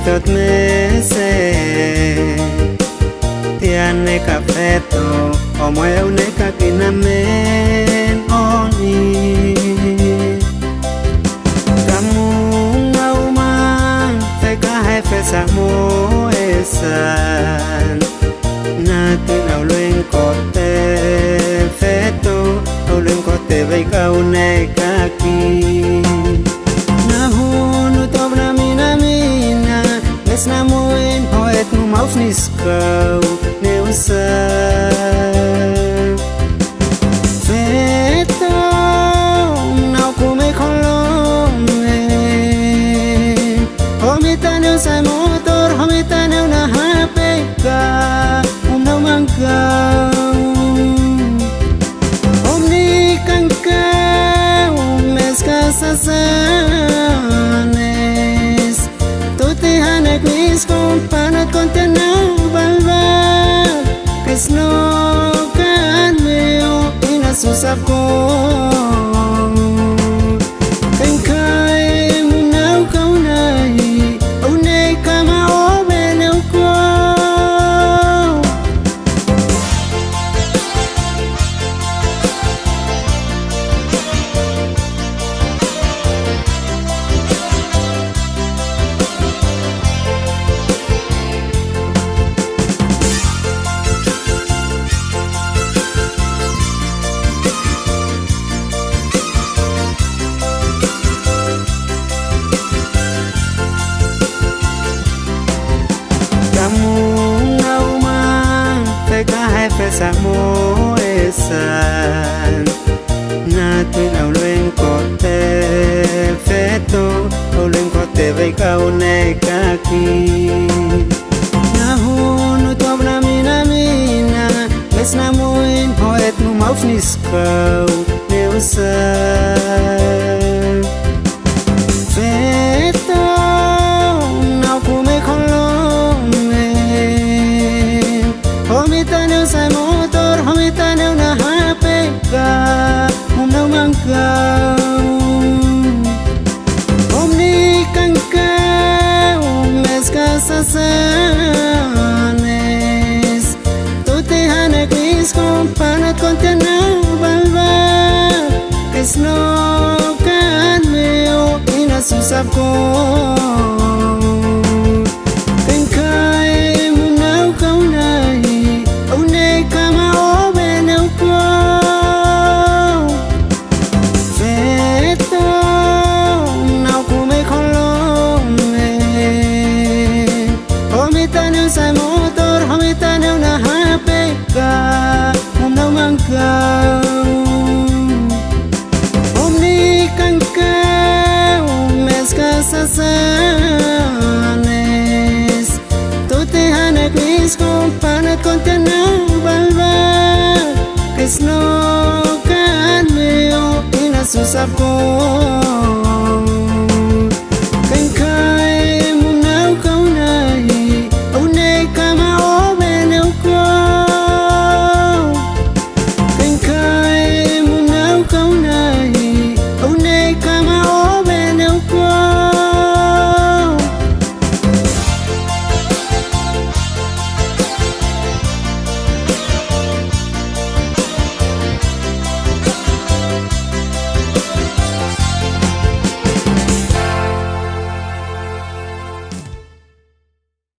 tot mese tiane cafeto o moeu ne kakinamen oni kamu ngauman teka hefesa mo esan natin au luen kote feto au luen kote vei kau ne kaki nahunu tob na mina es namuin poet nu maus niskau neusa feto nau kume kolome homita neu sai motor homita neu na hapeka nau mangkau omni kankau meska sasanes tuti hanek mis kompanat kontenau balba kesno kan meo ina susapko kenkai munau kau nai au nei kama obeneu ko kamu ngauman teka hefesa mo esan natin au luen kote feto au luen kote vei kau ne kaki nahunu tob na mina les namuin poet nu maus niskau neusa feto nau kume kolome homita neu sai motor homita neu na hapeka nau mangkau omni kankau meska sasanes tuti hanek mis kompanat kontenau balba kesno kan meo ina susapko kenkai munau kau nai au nei kama obeneu ko feto nau kume kolome homita neu sai motor homita neu na hapeka nau mangkau omni kankau meska sasanes tuti hanek mis kompanat kontenau balba kesno kan meo ina susapko